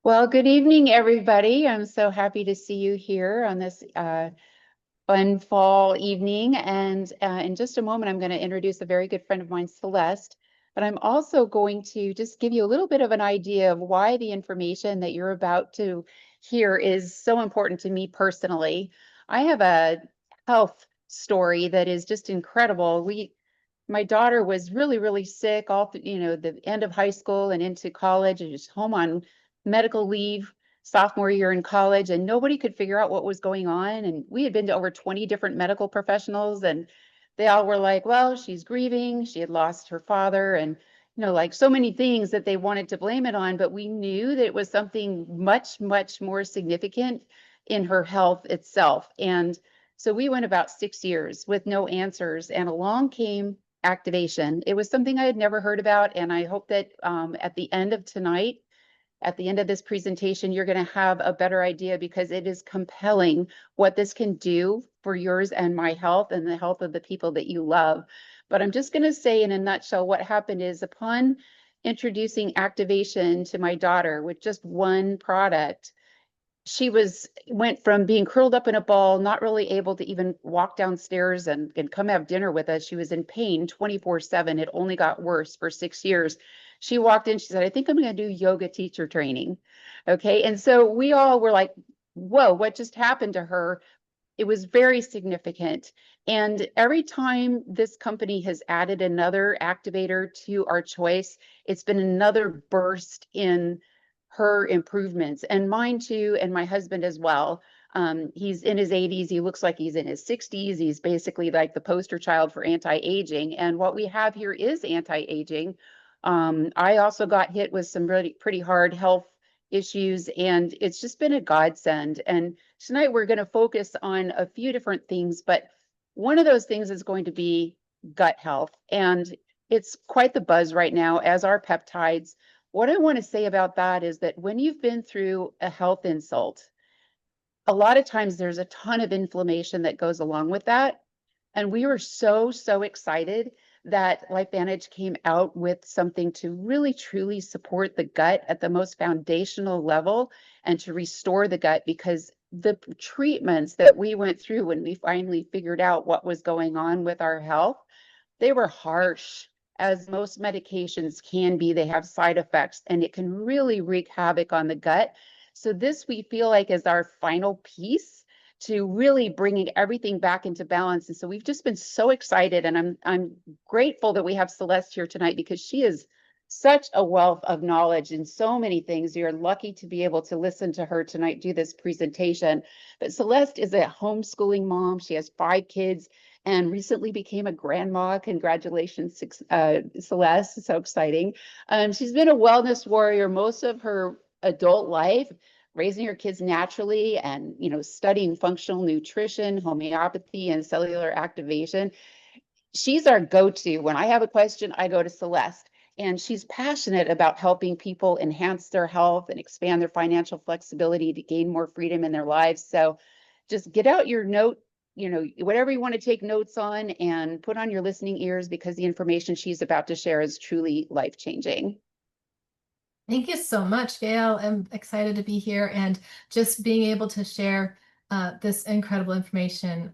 Well, good evening, everybody. I'm so happy to see you here on this fun fall evening. And in just a moment, I'm going to introduce a very good friend of mine, Celeste. But I'm also going to just give you a little bit of an idea of why the information that you're about to hear is so important to me personally. I have a health story that is just incredible. My daughter was really, really sick the end of high school and into college, and just home on medical leave sophomore year in college, and nobody could figure out what was going on. And we had been to over 20 different medical professionals, and they all were like, well, she's grieving. She had lost her father, and like so many things that they wanted to blame it on. But we knew that it was something much, much more significant in her health itself. And so we went about 6 years with no answers, and along came activation. It was something I had never heard about, and I hope that at the end of tonight, at the end of this presentation, you're going to have a better idea, because it is compelling what this can do for yours and my health and the health of the people that you love. But I'm just going to say in a nutshell, what happened is, upon introducing activation to my daughter with just one product, she went from being curled up in a ball, not really able to even walk downstairs and come have dinner with us. She was in pain 24/7. It only got worse for 6 years. She walked in, she said, I think I'm going to do yoga teacher training. Okay. And so we all were like, whoa, what just happened to her? It was very significant. And every time this company has added another activator to our choice, it's been another burst in her improvements, and mine too, and my husband as well. He's in his 80s. He looks like he's in his 60s. He's basically like the poster child for anti-aging. And what we have here is anti-aging. I also got hit with some really pretty hard health issues, and it's just been a godsend. And tonight we're going to focus on a few different things, but one of those things is going to be gut health. And it's quite the buzz right now, as are peptides. What I want to say about that is that when you've been through a health insult, a lot of times there's a ton of inflammation that goes along with that. And we were so, so excited that LifeVantage came out with something to really truly support the gut at the most foundational level and to restore the gut, because the treatments that we went through when we finally figured out what was going on with our health, they were harsh, as most medications can be. They have side effects, and it can really wreak havoc on the gut. So this, we feel like, is our final piece to really bringing everything back into balance. And so we've just been so excited, and I'm grateful that we have Celeste here tonight, because she is such a wealth of knowledge in so many things. You're lucky to be able to listen to her tonight do this presentation. But Celeste is a homeschooling mom. She has 5 kids and recently became a grandma. Congratulations, Celeste. So exciting. She's been a wellness warrior most of her adult life, raising her kids naturally and, studying functional nutrition, homeopathy, and cellular activation. She's our go-to. When I have a question, I go to Celeste. And she's passionate about helping people enhance their health and expand their financial flexibility to gain more freedom in their lives. So just get out your note, whatever you want to take notes on, and put on your listening ears, because the information she's about to share is truly life-changing. Thank you so much, Gail. I'm excited to be here and just being able to share this incredible information.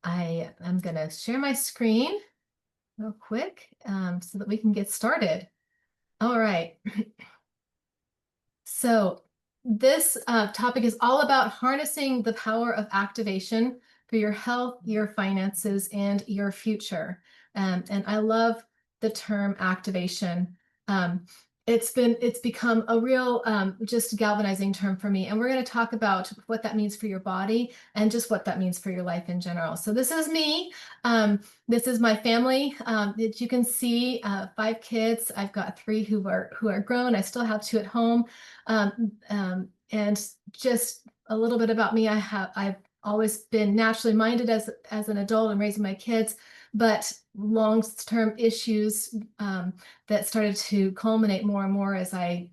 I am going to share my screen real quick so that we can get started. All right. So this topic is all about harnessing the power of activation for your health, your finances, and your future. And I love the term activation. It's become a real just galvanizing term for me. And we're going to talk about what that means for your body and just what that means for your life in general. So this is me. This is my family that you can see, 5 kids. I've got 3 who are grown. I still have 2 at home. And just a little bit about me. I've always been naturally minded as an adult and raising my kids, but long-term issues that started to culminate more and more as I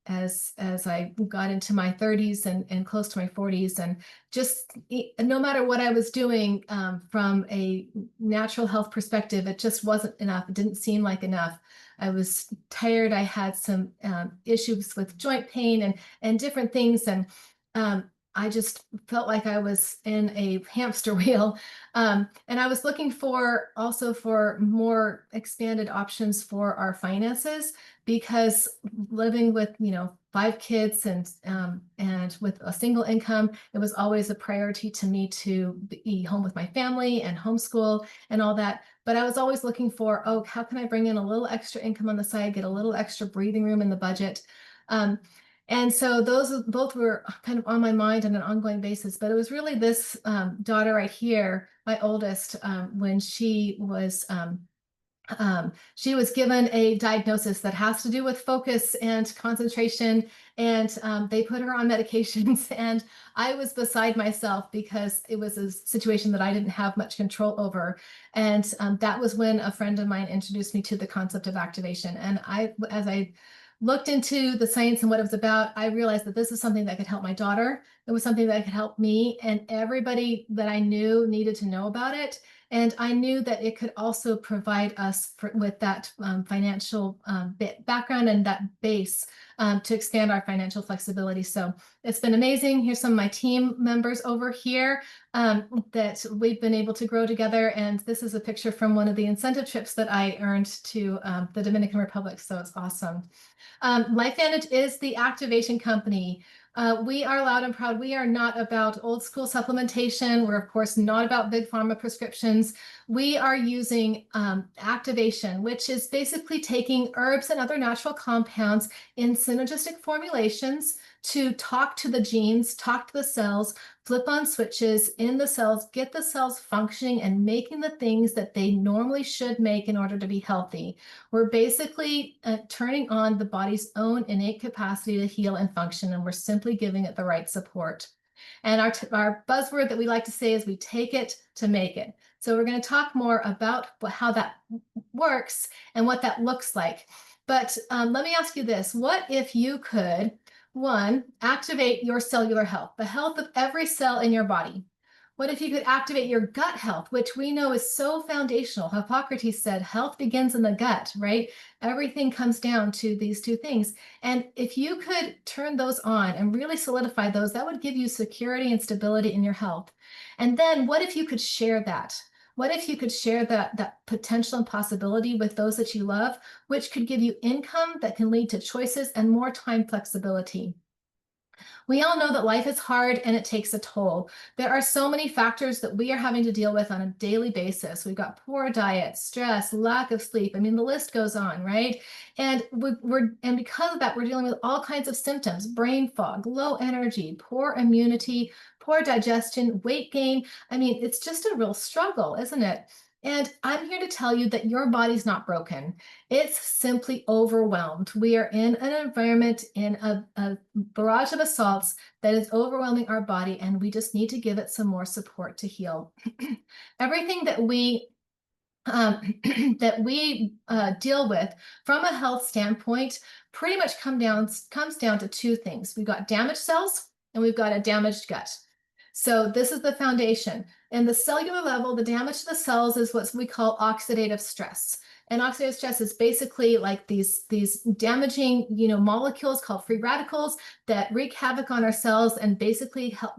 as I got into my 30s and close to my 40s, and just no matter what I was doing from a natural health perspective, it just wasn't enough. It didn't seem like enough. I was tired. I had some issues with joint pain and different things, and I just felt like I was in a hamster wheel. And I was looking for also for more expanded options for our finances, because living with, 5 kids and with a single income, it was always a priority to me to be home with my family and homeschool and all that. But I was always looking for, oh, how can I bring in a little extra income on the side, get a little extra breathing room in the budget? And so those both were kind of on my mind on an ongoing basis. But it was really this daughter right here, my oldest, when she was given a diagnosis that has to do with focus and concentration, and they put her on medications, and I was beside myself because it was a situation that I didn't have much control over. And that was when a friend of mine introduced me to the concept of activation. And as I looked into the science and what it was about, I realized that this is something that could help my daughter. It was something that could help me, and everybody that I knew needed to know about it. And I knew that it could also provide us with that financial background and that base to expand our financial flexibility. So it's been amazing. Here's some of my team members over here that we've been able to grow together. And this is a picture from one of the incentive trips that I earned to the Dominican Republic. So it's awesome. LifeVantage is the activation company. We are loud and proud. We are not about old school supplementation. We're, of course, not about big pharma prescriptions. We are using activation, which is basically taking herbs and other natural compounds in synergistic formulations to talk to the genes, talk to the cells, flip on switches in the cells, get the cells functioning and making the things that they normally should make in order to be healthy. We're basically turning on the body's own innate capacity to heal and function, and we're simply giving it the right support. And our buzzword that we like to say is we take it to make it. So we're going to talk more about how that works and what that looks like. But let me ask you this. What if you could, one, activate your cellular health, the health of every cell in your body? What if you could activate your gut health, which we know is so foundational? Hippocrates said health begins in the gut, right? Everything comes down to these two things. And if you could turn those on and really solidify those, that would give you security and stability in your health. And then what if you could share that? What if you could share that potential and possibility with those that you love, which could give you income that can lead to choices and more time flexibility? We all know that life is hard and it takes a toll. There are so many factors that we are having to deal with on a daily basis. We've got poor diet, stress, lack of sleep. I mean, the list goes on, right? And because of that, we're dealing with all kinds of symptoms: brain fog, low energy, poor immunity, poor digestion, weight gain. I mean, it's just a real struggle, isn't it? And I'm here to tell you that your body's not broken. It's simply overwhelmed. We are in an environment, in a barrage of assaults that is overwhelming our body, and we just need to give it some more support to heal. Everything that we deal with from a health standpoint pretty much comes down to two things. We've got damaged cells and we've got a damaged gut. So this is the foundation. And the cellular level, the damage to the cells is what we call oxidative stress. And oxidative stress is basically like these damaging, molecules called free radicals that wreak havoc on our cells and basically help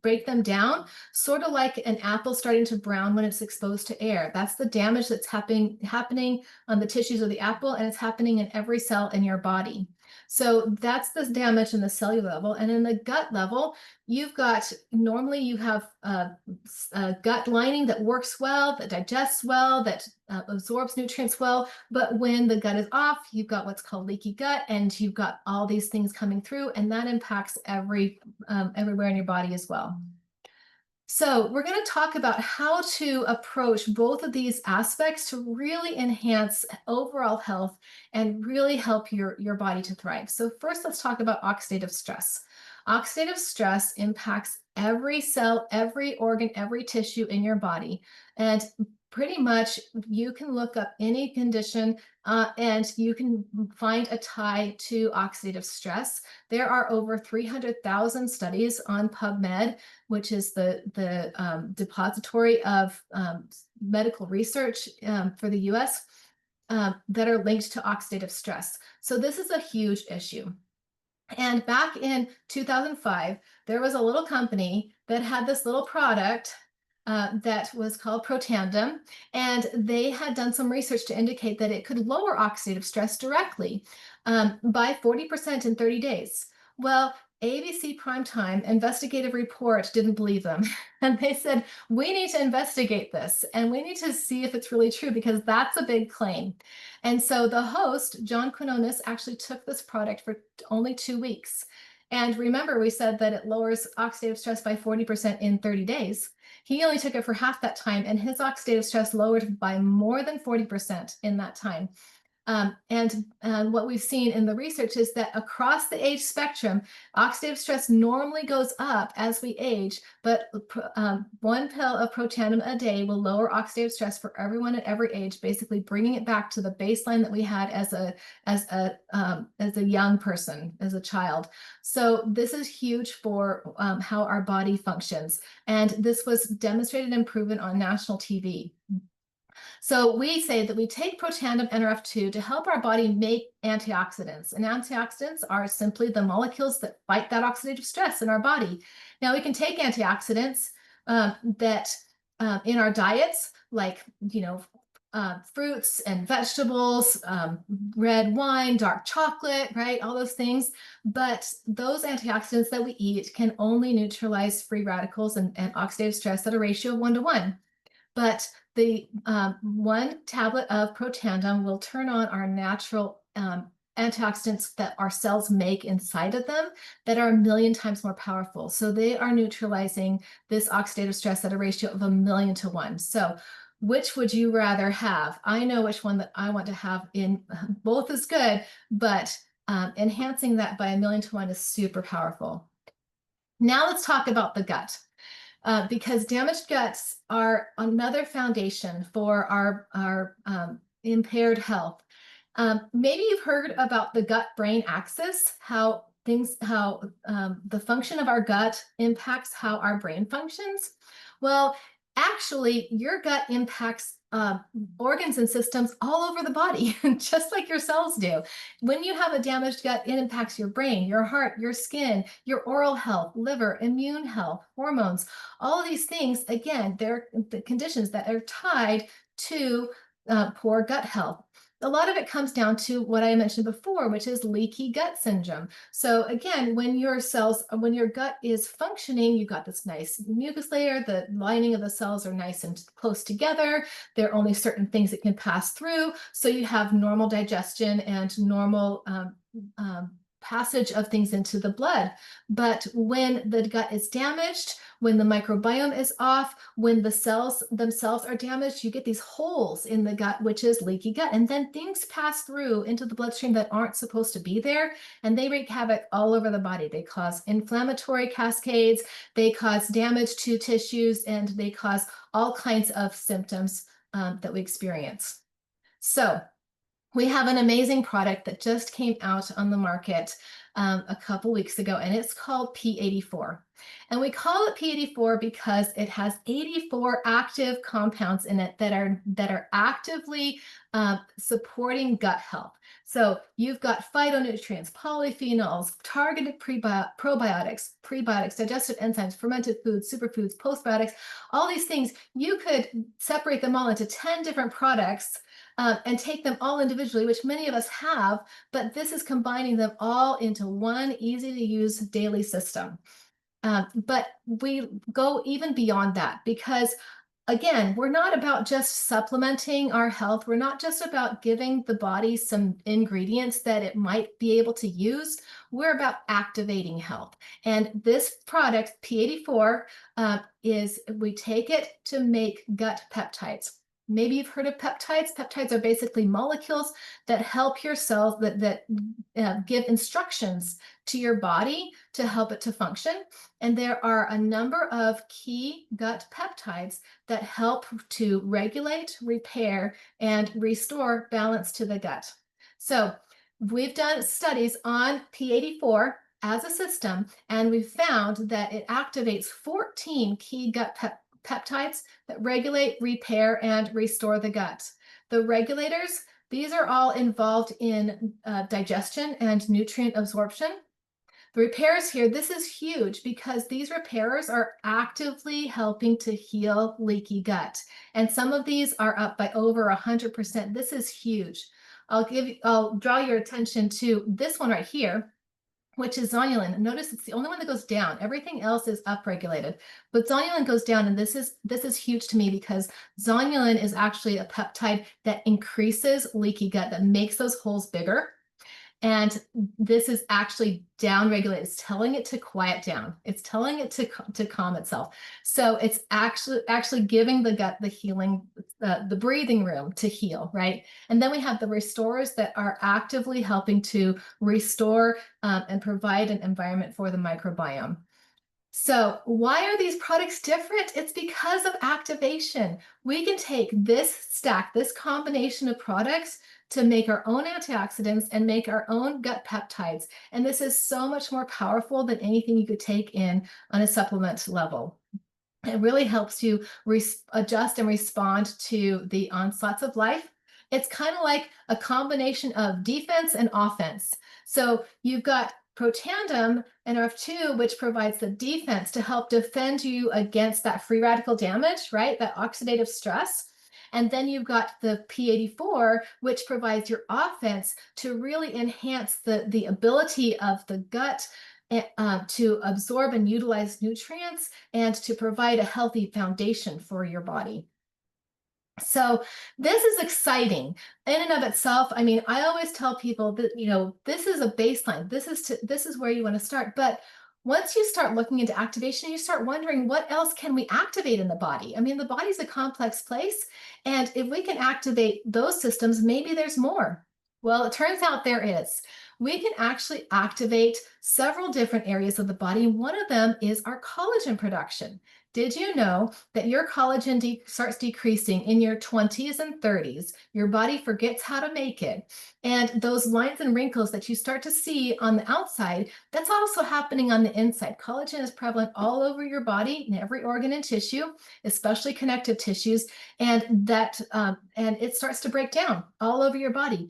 break them down, sort of like an apple starting to brown when it's exposed to air. That's the damage that's happening on the tissues of the apple, and it's happening in every cell in your body. So that's the damage in the cellular level. And in the gut level, normally you have a gut lining that works well, that digests well, that absorbs nutrients well. But when the gut is off, you've got what's called leaky gut, and you've got all these things coming through, and that impacts everywhere in your body as well. So we're going to talk about how to approach both of these aspects to really enhance overall health and really help your body to thrive. So first, let's talk about oxidative stress. Oxidative stress impacts every cell, every organ, every tissue in your body. And pretty much you can look up any condition and you can find a tie to oxidative stress. There are over 300,000 studies on PubMed, which is the depository of medical research for the US, that are linked to oxidative stress. So this is a huge issue. And back in 2005, there was a little company that had this little product that was called Protandim, and they had done some research to indicate that it could lower oxidative stress directly by 40% in 30 days. Well, ABC Primetime investigative report didn't believe them. And they said, we need to investigate this and we need to see if it's really true because that's a big claim. And so the host, John Quinones, actually took this product for only 2 weeks. And remember, we said that it lowers oxidative stress by 40% in 30 days. He only took it for half that time, and his oxidative stress lowered by more than 40% in that time. And what we've seen in the research is that across the age spectrum, oxidative stress normally goes up as we age, but one pill of Protandim a day will lower oxidative stress for everyone at every age, basically bringing it back to the baseline that we had as a young person, as a child. So this is huge for how our body functions, and this was demonstrated and proven on national TV. So we say that we take Protandim Nrf2 to help our body make antioxidants. And antioxidants are simply the molecules that fight that oxidative stress in our body. Now we can take antioxidants that in our diets, like, fruits and vegetables, red wine, dark chocolate, right? All those things. But those antioxidants that we eat can only neutralize free radicals and oxidative stress at a ratio of 1:1. But the 1 tablet of Protandim will turn on our natural antioxidants that our cells make inside of them that are 1,000,000 times more powerful. So they are neutralizing this oxidative stress at a ratio of 1,000,000 to 1. So which would you rather have? I know which one that I want to have. In both is good, but enhancing that by 1,000,000 to 1 is super powerful. Now let's talk about the gut. Because damaged guts are another foundation for our impaired health. Maybe you've heard about the gut-brain axis, how the function of our gut impacts how our brain functions. Well, actually, your gut impacts organs and systems all over the body, just like your cells do. When you have a damaged gut, it impacts your brain, your heart, your skin, your oral health, liver, immune health, hormones. All of these things, again, they're the conditions that are tied to poor gut health. A lot of it comes down to what I mentioned before, which is leaky gut syndrome. So again, when your gut is functioning, you've got this nice mucus layer, the lining of the cells are nice and close together. There are only certain things that can pass through. So you have normal digestion and normal passage of things into the blood. But when the gut is damaged, when the microbiome is off, when the cells themselves are damaged, you get these holes in the gut, which is leaky gut. And then things pass through into the bloodstream that aren't supposed to be there, and they wreak havoc all over the body. They cause inflammatory cascades, they cause damage to tissues, and they cause all kinds of symptoms that we experience. So we have an amazing product that just came out on the market a couple weeks ago, and it's called P84. And we call it P84 because it has 84 active compounds in it that are actively supporting gut health. So you've got phytonutrients, polyphenols, targeted probiotics, prebiotics, digestive enzymes, fermented foods, superfoods, postbiotics, all these things. You could separate them all into 10 different products and take them all individually, which many of us have, but this is combining them all into one easy to use daily system. But we go even beyond that because, again, we're not about just supplementing our health. We're not just about giving the body some ingredients that it might be able to use. We're about activating health. And this product, P84, we take it to make gut peptides. Maybe you've heard of peptides. Peptides are basically molecules that help your cells, that give instructions to your body to help it to function. And there are a number of key gut peptides that help to regulate, repair, and restore balance to the gut. So we've done studies on P84 as a system, and we've found that it activates 14 key gut peptides that regulate, repair, and restore the gut. The regulators, these are all involved in digestion and nutrient absorption. The repairs here, this is huge because these repairers are actively helping to heal leaky gut. And some of these are up by over 100%. This is huge. I'll draw your attention to this one right here, which is zonulin. Notice it's the only one that goes down. Everything else is upregulated, but zonulin goes down, and this is huge to me because zonulin is actually a peptide that increases leaky gut, that makes those holes bigger. And this is actually down-regulated. It's telling it to quiet down. It's telling it to calm itself. So it's actually giving the gut the healing, the breathing room to heal, right? And then we have the restorers that are actively helping to restore and provide an environment for the microbiome. So why are these products different? It's because of activation. We can take this stack, this combination of products, to make our own antioxidants and make our own gut peptides. And this is so much more powerful than anything you could take in on a supplement level. It really helps you adjust and respond to the onslaughts of life. It's kind of like a combination of defense and offense. So you've got Protandim Nrf2, which provides the defense to help defend you against that free radical damage, right? That oxidative stress. And then you've got the P84, which provides your offense to really enhance the ability of the gut to absorb and utilize nutrients and to provide a healthy foundation for your body. So this is exciting in and of itself. I mean, I always tell people that, this is a baseline. This is where you want to start. But once you start looking into activation, you start wondering, what else can we activate in the body? I mean, the body's a complex place. And if we can activate those systems, maybe there's more. Well, it turns out there is. We can actually activate several different areas of the body. One of them is our collagen production. Did you know that your collagen starts decreasing in your 20s and 30s? Your body forgets how to make it. And those lines and wrinkles that you start to see on the outside, that's also happening on the inside. Collagen is prevalent all over your body, in every organ and tissue, especially connective tissues, and it starts to break down all over your body.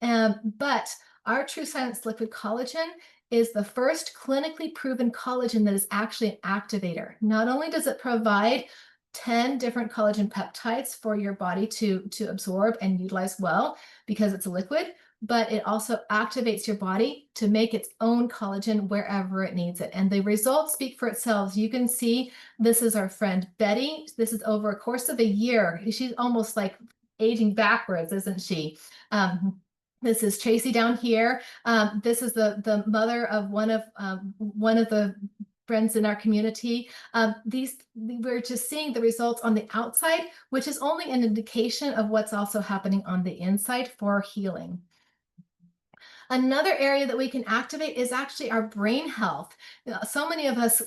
But our TrueScience Liquid Collagen is the first clinically proven collagen that is actually an activator. Not only does it provide 10 different collagen peptides for your body to absorb and utilize well because it's a liquid, but it also activates your body to make its own collagen wherever it needs it. And the results speak for itself. You can see this is our friend Betty. This is over a course of a year. She's almost like aging backwards, isn't she? This is Tracy down here. This is the mother of one of the friends in our community. We're just seeing the results on the outside, which is only an indication of what's also happening on the inside for healing. Another area that we can activate is actually our brain health. So many of us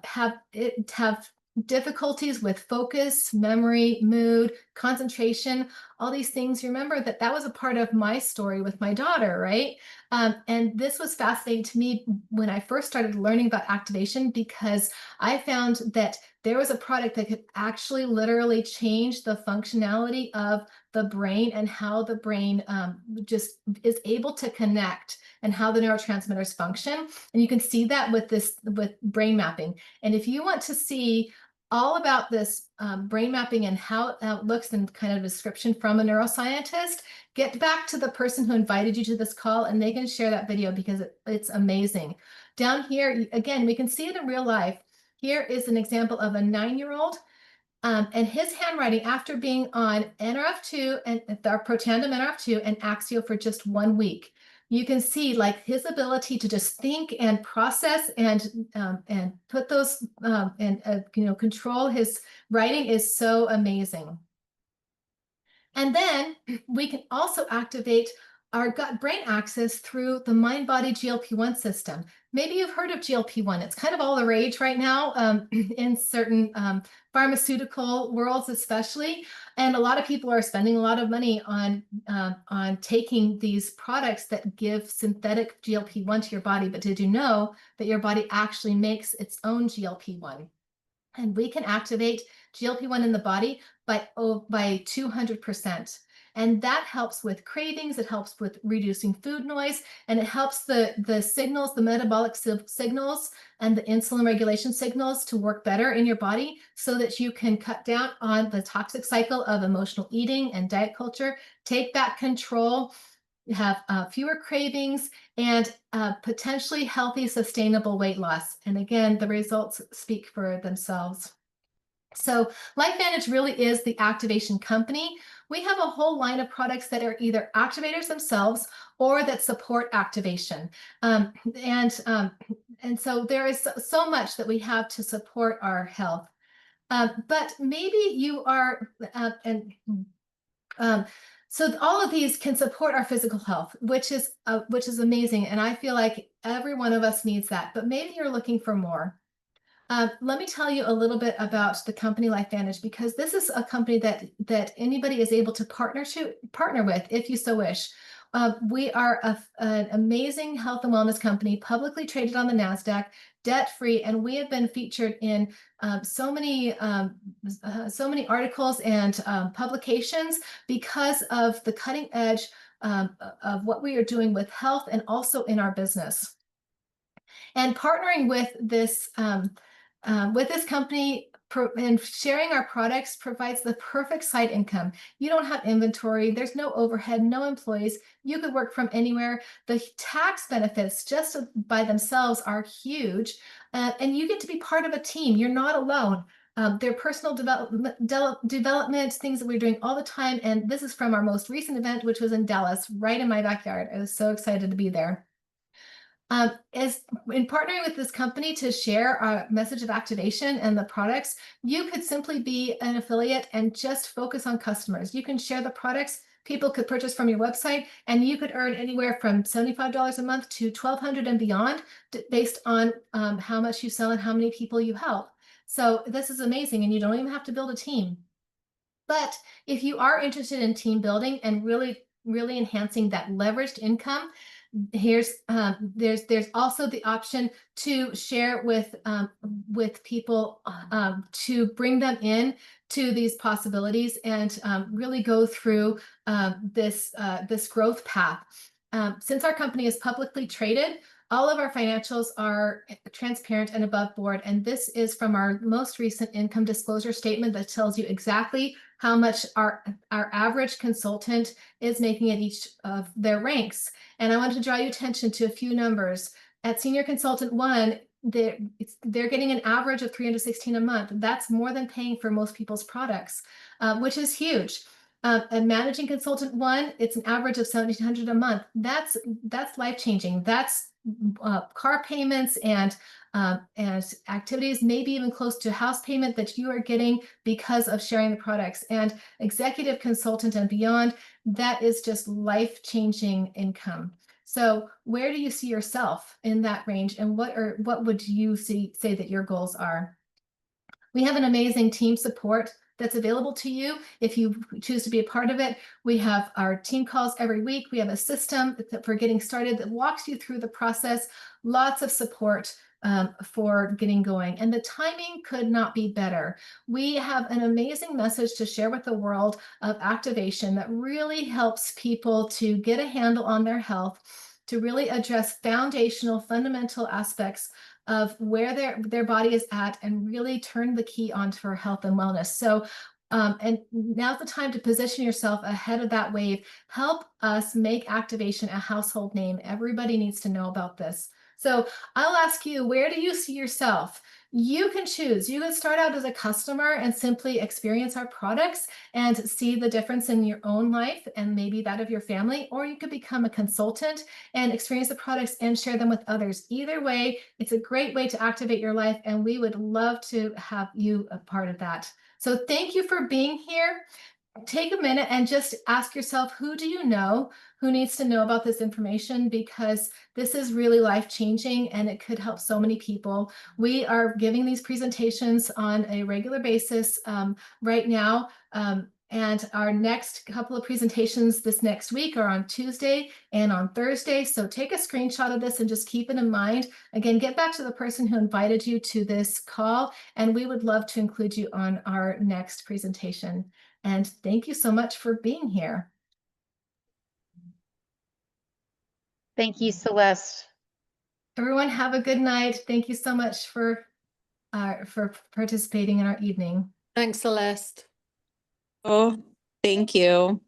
have difficulties with focus, memory, mood, concentration, all these things. Remember that was a part of my story with my daughter, right? And this was fascinating to me when I first started learning about activation, because I found that there was a product that could actually literally change the functionality of the brain and how the brain just is able to connect and how the neurotransmitters function. And you can see that with brain mapping. And if you want to see all about this brain mapping and how it looks and kind of description from a neuroscientist, get back to the person who invited you to this call and they can share that video because it's amazing. Down here, again, we can see it in real life. Here is an example of a 9-year-old and his handwriting after being on Nrf2 and our Protandim Nrf2 and Axio for just 1 week. You can see like his ability to just think and process and put those control his writing is so amazing. And then we can also activate our gut-brain axis through the mind-body GLP-1 system. Maybe you've heard of GLP-1. It's kind of all the rage right now in certain pharmaceutical worlds, especially. And a lot of people are spending a lot of money on taking these products that give synthetic GLP-1 to your body. But did you know that your body actually makes its own GLP-1? And we can activate GLP-1 in the body by 200%. And that helps with cravings, it helps with reducing food noise, and it helps the signals, the metabolic signals and the insulin regulation signals to work better in your body so that you can cut down on the toxic cycle of emotional eating and diet culture, take back control, have fewer cravings, and potentially healthy, sustainable weight loss. And again, the results speak for themselves. So LifeVantage really is the activation company. We have a whole line of products that are either activators themselves or that support activation. And so there is so much that we have to support our health. But maybe you are, so all of these can support our physical health, which is amazing. And I feel like every one of us needs that, but maybe you're looking for more. Let me tell you a little bit about the company LifeVantage, because this is a company that anybody is able to partner with if you so wish. We are an amazing health and wellness company, publicly traded on the NASDAQ, debt-free, and we have been featured in so many articles and publications because of the cutting edge of what we are doing with health and also in our business. And partnering with this company and sharing our products provides the perfect side income. You don't have inventory, there's no overhead, no employees. You could work from anywhere. The tax benefits just by themselves are huge, and you get to be part of a team. You're not alone. Their personal development, things that we're doing all the time. And this is from our most recent event, which was in Dallas, right in my backyard. I was so excited to be there. Is in partnering with this company to share our message of activation and the products, you could simply be an affiliate and just focus on customers. You can share the products people could purchase from your website, and you could earn anywhere from $75 a month to $1,200 and beyond, based on how much you sell and how many people you help. So this is amazing, and you don't even have to build a team. But if you are interested in team building and really enhancing that leveraged income, there's also the option to share with people to bring them in to these possibilities and really go through this growth path. Since our company is publicly traded, all of our financials are transparent and above board, and this is from our most recent income disclosure statement that tells you exactly how much our average consultant is making at each of their ranks. And I want to draw your attention to a few numbers. At Senior Consultant 1, they're getting an average of $316 a month. That's more than paying for most people's products, which is huge. And Managing Consultant 1, it's an average of $1,700 a month. That's life-changing. That's car payments and activities, maybe even close to house payment that you are getting because of sharing the products. And Executive Consultant and beyond, that is just life-changing income. So where do you see yourself in that range, and what would you say that your goals are? We have an amazing team support that's available to you if you choose to be a part of it. We have our team calls every week. We have a system for getting started that walks you through the process. Lots of support for getting going, and the timing could not be better. We have an amazing message to share with the world of activation that really helps people to get a handle on their health, to really address foundational, fundamental aspects of where their body is at, and really turn the key on for health and wellness. So and now's the time to position yourself ahead of that wave. Help us make activation a household name. Everybody needs to know about this. So I'll ask you, where do you see yourself? You can choose. You can start out as a customer and simply experience our products and see the difference in your own life and maybe that of your family, or you could become a consultant and experience the products and share them with others. Either way, it's a great way to activate your life, and we would love to have you a part of that. So thank you for being here. take a minute and just ask yourself, who do you know who needs to know about this information? Because this is really life-changing and it could help so many people. We are giving these presentations on a regular basis right now. And our next couple of presentations this next week are on Tuesday and on Thursday. So take a screenshot of this and just keep it in mind. Again, get back to the person who invited you to this call, and we would love to include you on our next presentation. And thank you so much for being here. Thank you, Celeste. Everyone have a good night. Thank you so much for participating in our evening. Thanks, Celeste. Oh, thank you.